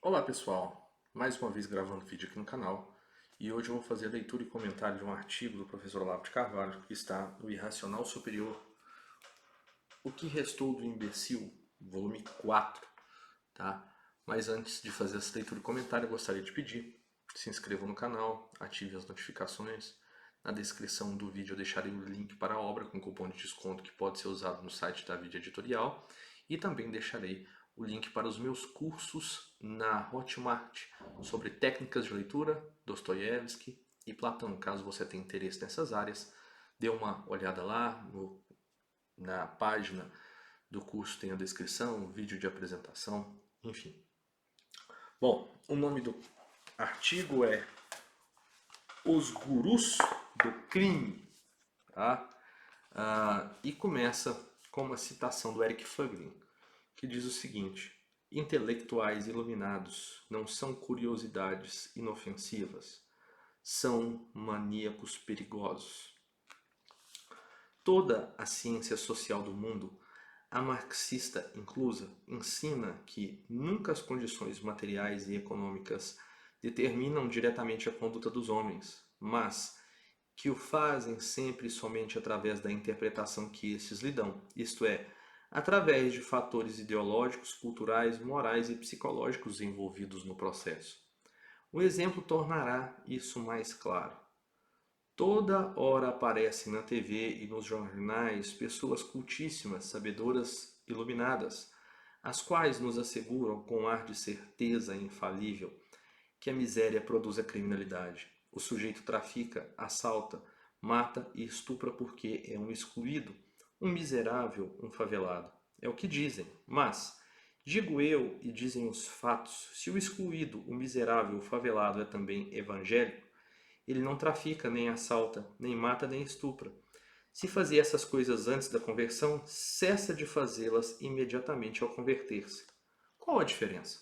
Olá pessoal, mais uma vez gravando vídeo aqui no canal e hoje eu vou fazer a leitura e comentário de um artigo do professor Olavo de Carvalho que está no Irracional Superior, O que Restou do Imbecil, volume 4, tá? Mas antes de fazer essa leitura e comentário eu gostaria de pedir, se inscreva no canal, ative as notificações, na descrição do vídeo eu deixarei o link para a obra com cupom de desconto que pode ser usado no site da Vídeo Editorial e também deixarei o link para os meus cursos na Hotmart sobre técnicas de leitura, Dostoiévski e Platão. Caso você tenha interesse nessas áreas, dê uma olhada lá na página do curso, tem a descrição, vídeo de apresentação, enfim. Bom, o nome do artigo é Os Gurus do Crime, tá? E começa com uma citação do Eric Fuglin, que diz o seguinte: intelectuais iluminados não são curiosidades inofensivas, são maníacos perigosos. Toda a ciência social do mundo, a marxista inclusa, ensina que nunca as condições materiais e econômicas determinam diretamente a conduta dos homens, mas que o fazem sempre e somente através da interpretação que estes lhe dão, isto é, através de fatores ideológicos, culturais, morais e psicológicos envolvidos no processo. O exemplo tornará isso mais claro. Toda hora aparecem na TV e nos jornais pessoas cultíssimas, sabedoras, iluminadas, as quais nos asseguram com ar de certeza infalível que a miséria produz a criminalidade. O sujeito trafica, assalta, mata e estupra porque é um excluído, um miserável, um favelado. É o que dizem, mas, digo eu e dizem os fatos, se o excluído, o miserável, o favelado é também evangélico, ele não trafica, nem assalta, nem mata, nem estupra. Se fazia essas coisas antes da conversão, cessa de fazê-las imediatamente ao converter-se. Qual a diferença?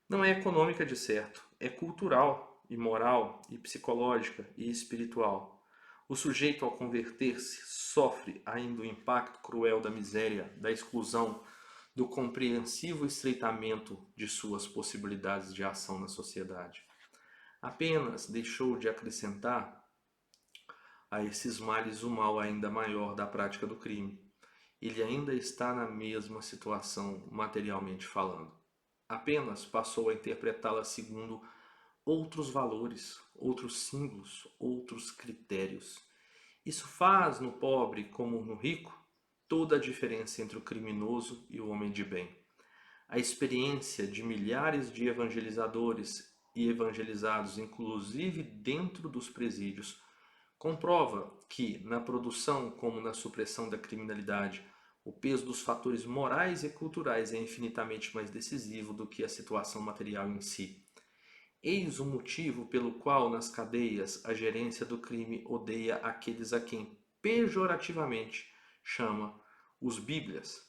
Não é econômica de certo, é cultural, e moral, e psicológica, e espiritual. O sujeito, ao converter-se, sofre ainda o impacto cruel da miséria, da exclusão, do compreensivo estreitamento de suas possibilidades de ação na sociedade. Apenas deixou de acrescentar a esses males o mal ainda maior da prática do crime. Ele ainda está na mesma situação, materialmente falando. Apenas passou a interpretá-la segundo outros valores, outros símbolos, outros critérios. Isso faz no pobre como no rico toda a diferença entre o criminoso e o homem de bem. A experiência de milhares de evangelizadores e evangelizados, inclusive dentro dos presídios, comprova que, na produção como na supressão da criminalidade, o peso dos fatores morais e culturais é infinitamente mais decisivo do que a situação material em si. Eis o motivo pelo qual nas cadeias a gerência do crime odeia aqueles a quem pejorativamente chama os bíblias.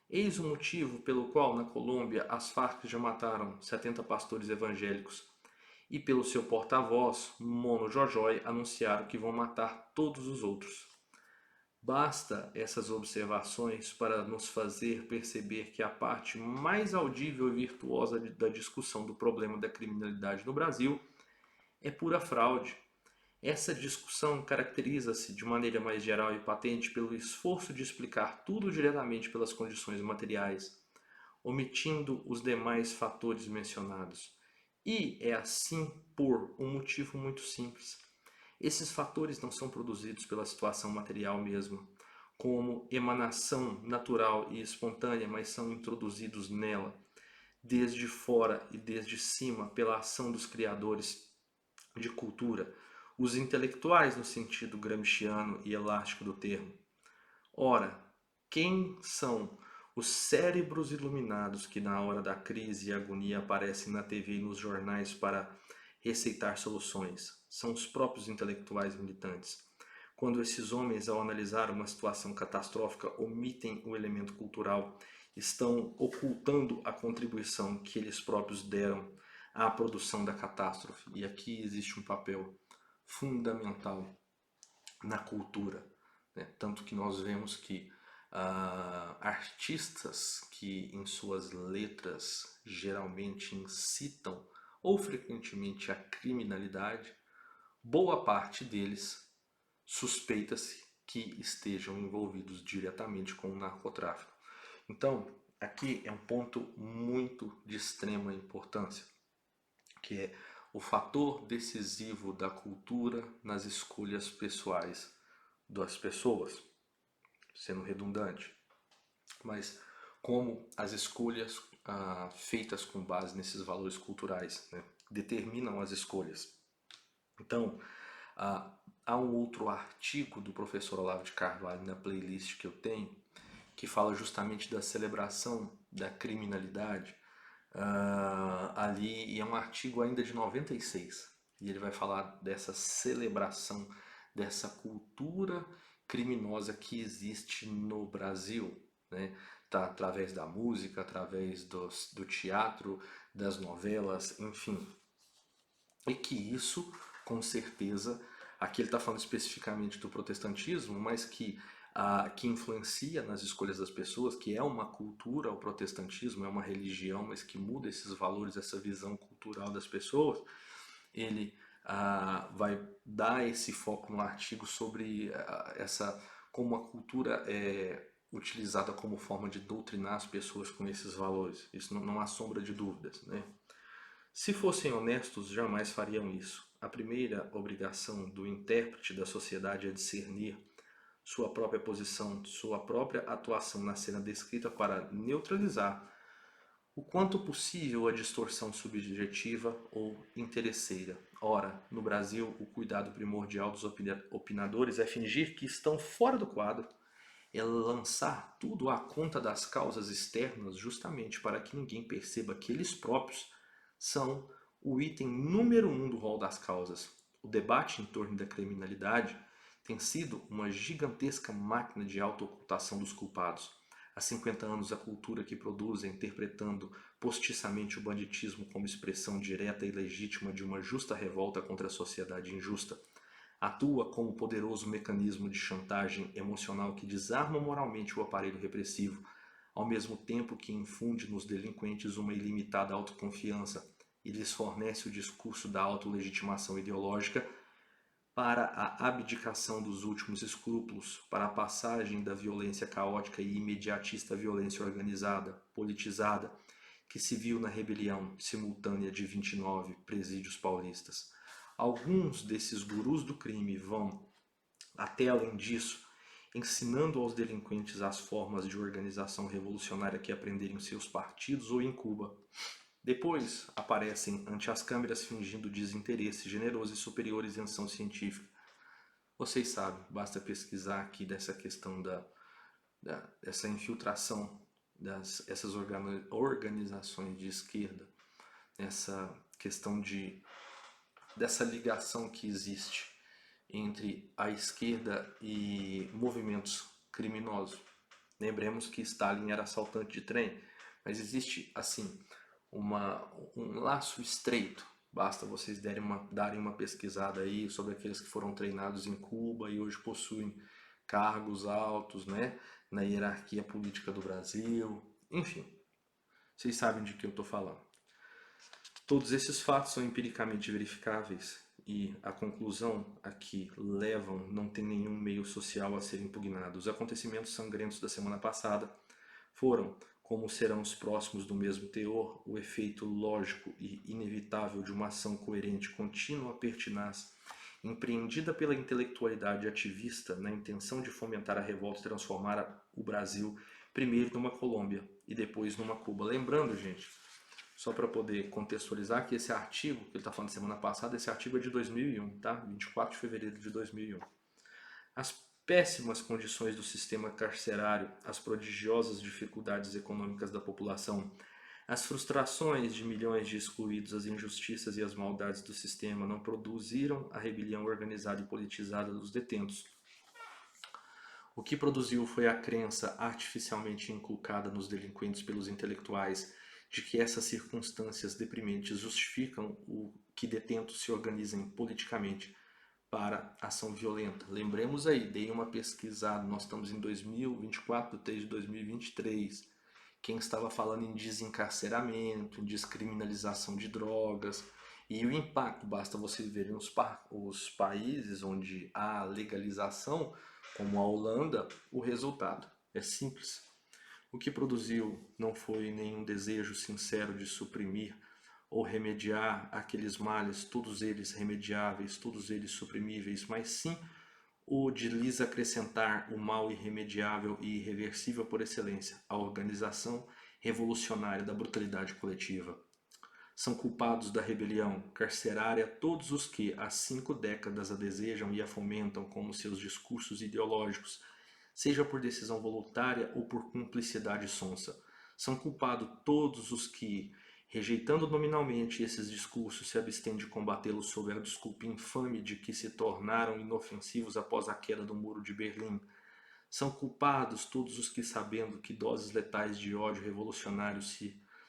Eis o motivo pelo qual na Colômbia as Farc já mataram 70 pastores evangélicos e pelo seu porta-voz, Mono Jojoy, anunciaram que vão matar todos os outros. Basta essas observações para nos fazer perceber que a parte mais audível e virtuosa da discussão do problema da criminalidade no Brasil é pura fraude. Essa discussão caracteriza-se de maneira mais geral e patente pelo esforço de explicar tudo diretamente pelas condições materiais, omitindo os demais fatores mencionados. E é assim por um motivo muito simples. Esses fatores não são produzidos pela situação material mesmo, como emanação natural e espontânea, mas são introduzidos nela, desde fora e desde cima, pela ação dos criadores de cultura, os intelectuais no sentido gramsciano e elástico do termo. Ora, quem são os cérebros iluminados que na hora da crise e agonia aparecem na TV e nos jornais para receitar soluções? São os próprios intelectuais militantes. Quando esses homens, ao analisar uma situação catastrófica, omitem o elemento cultural, estão ocultando a contribuição que eles próprios deram à produção da catástrofe. E aqui existe um papel fundamental na cultura, né? Tanto que nós vemos que artistas que em suas letras geralmente incitam ou frequentemente a criminalidade, boa parte deles suspeita-se que estejam envolvidos diretamente com o narcotráfico. Então, aqui é um ponto muito de extrema importância, que é o fator decisivo da cultura nas escolhas pessoais das pessoas, sendo redundante, mas como as escolhas feitas com base nesses valores culturais, né, determinam as escolhas. Então, há um outro artigo do professor Olavo de Carvalho na playlist que eu tenho, que fala justamente da celebração da criminalidade, ali, e é um artigo ainda de 96, e ele vai falar dessa celebração, dessa cultura criminosa que existe no Brasil, né? Tá, através da música, através do teatro, das novelas, enfim. E que isso, com certeza, aqui ele está falando especificamente do protestantismo, mas que influencia nas escolhas das pessoas, que é uma cultura, o protestantismo é uma religião, mas que muda esses valores, essa visão cultural das pessoas, ele vai dar esse foco no artigo sobre como a cultura é utilizada como forma de doutrinar as pessoas com esses valores. Isso não há sombra de dúvidas, né? Se fossem honestos, jamais fariam isso. A primeira obrigação do intérprete da sociedade é discernir sua própria posição, sua própria atuação na cena descrita para neutralizar o quanto possível a distorção subjetiva ou interesseira. Ora, no Brasil, o cuidado primordial dos opinadores é fingir que estão fora do quadro, é lançar tudo à conta das causas externas, justamente para que ninguém perceba que eles próprios são o item número um do rol das causas. O debate em torno da criminalidade tem sido uma gigantesca máquina de autoocultação dos culpados. Há 50 anos, a cultura que produz é interpretando postiçamente o banditismo como expressão direta e legítima de uma justa revolta contra a sociedade injusta. Atua como poderoso mecanismo de chantagem emocional que desarma moralmente o aparelho repressivo, ao mesmo tempo que infunde nos delinquentes uma ilimitada autoconfiança e lhes fornece o discurso da autolegitimação ideológica para a abdicação dos últimos escrúpulos, para a passagem da violência caótica e imediatista à violência organizada, politizada, que se viu na rebelião simultânea de 29 presídios paulistas. Alguns desses gurus do crime vão, até além disso, ensinando aos delinquentes as formas de organização revolucionária que aprenderam em seus partidos ou em Cuba. Depois aparecem ante as câmeras fingindo desinteresse, generoso e superior isenção científica. Vocês sabem, basta pesquisar aqui dessa questão dessa infiltração dessas organizações de esquerda, essa questão dessa ligação que existe entre a esquerda e movimentos criminosos. Lembremos que Stalin era assaltante de trem, mas existe assim um laço estreito. Basta vocês darem uma pesquisada aí sobre aqueles que foram treinados em Cuba e hoje possuem cargos altos, né, na hierarquia política do Brasil. Enfim, vocês sabem de que eu estou falando. Todos esses fatos são empiricamente verificáveis e a conclusão a que levam não tem nenhum meio social a ser impugnado. Os acontecimentos sangrentos da semana passada foram, como serão os próximos do mesmo teor, o efeito lógico e inevitável de uma ação coerente, contínua, pertinaz, empreendida pela intelectualidade ativista na intenção de fomentar a revolta e transformar o Brasil primeiro numa Colômbia e depois numa Cuba. Lembrando, gente, só para poder contextualizar, que esse artigo que ele está falando semana passada, esse artigo é de 2001, tá? 24 de fevereiro de 2001. As péssimas condições do sistema carcerário, as prodigiosas dificuldades econômicas da população, as frustrações de milhões de excluídos, as injustiças e as maldades do sistema não produziram a rebelião organizada e politizada dos detentos. O que produziu foi a crença artificialmente inculcada nos delinquentes pelos intelectuais de que essas circunstâncias deprimentes justificam o que detentos se organizem politicamente para ação violenta. Lembremos aí, dei uma pesquisada, nós estamos em 2024, 3 de 2023, quem estava falando em desencarceramento, em descriminalização de drogas. E o impacto, basta você ver os países onde há legalização, como a Holanda, o resultado é simples. O que produziu não foi nenhum desejo sincero de suprimir ou remediar aqueles males, todos eles remediáveis, todos eles suprimíveis, mas sim o de lhes acrescentar o mal irremediável e irreversível por excelência, a organização revolucionária da brutalidade coletiva. São culpados da rebelião carcerária todos os que há 5 décadas a desejam e a fomentam como seus discursos ideológicos, seja por decisão voluntária ou por cumplicidade sonsa. São culpados todos os que, rejeitando nominalmente esses discursos, se abstêm de combatê-los sob a desculpa infame de que se tornaram inofensivos após a queda do Muro de Berlim. São culpados todos os que, sabendo que doses letais de ódio revolucionário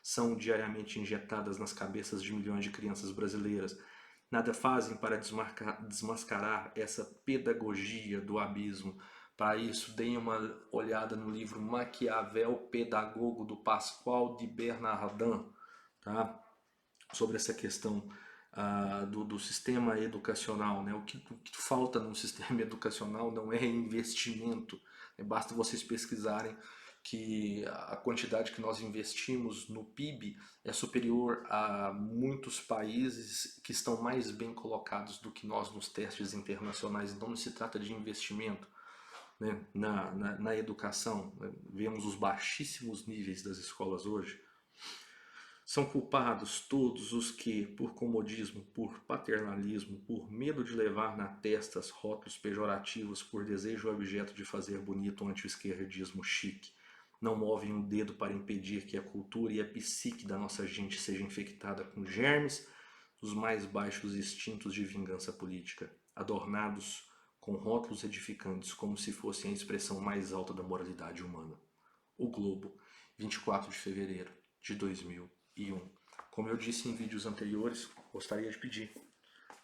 são diariamente injetadas nas cabeças de milhões de crianças brasileiras, nada fazem para desmascarar essa pedagogia do abismo. Para isso, deem uma olhada no livro Maquiavel Pedagogo, do Pasquale de Bernardin, tá? Sobre essa questão do sistema educacional, né? O que falta no sistema educacional não é investimento, né? Basta vocês pesquisarem que a quantidade que nós investimos no PIB é superior a muitos países que estão mais bem colocados do que nós nos testes internacionais. Então não se trata de investimento, né, na educação, né? Vemos os baixíssimos níveis das escolas hoje. São culpados todos os que, por comodismo, por paternalismo, por medo de levar na testa rótulos pejorativos, por desejo objeto de fazer bonito o anti-esquerdismo chique, não movem um dedo para impedir que a cultura e a psique da nossa gente seja infectada com germes dos mais baixos instintos de vingança política, adornados com rótulos edificantes como se fossem a expressão mais alta da moralidade humana. O Globo, 24 de fevereiro de 2001. Como eu disse em vídeos anteriores, gostaria de pedir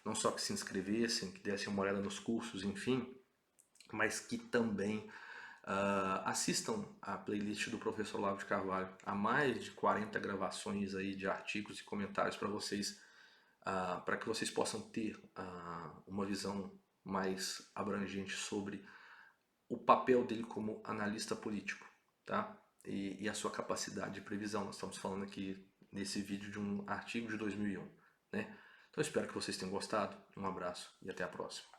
não só que se inscrevessem, que dessem uma olhada nos cursos, enfim, mas que também assistam a playlist do professor Olavo de Carvalho. Há mais de 40 gravações aí de artigos e comentários para vocês, para que vocês possam ter uma visão mais abrangente sobre o papel dele como analista político, tá? E a sua capacidade de previsão. Nós estamos falando aqui nesse vídeo de um artigo de 2001, né? Então eu espero que vocês tenham gostado. Um abraço e até a próxima.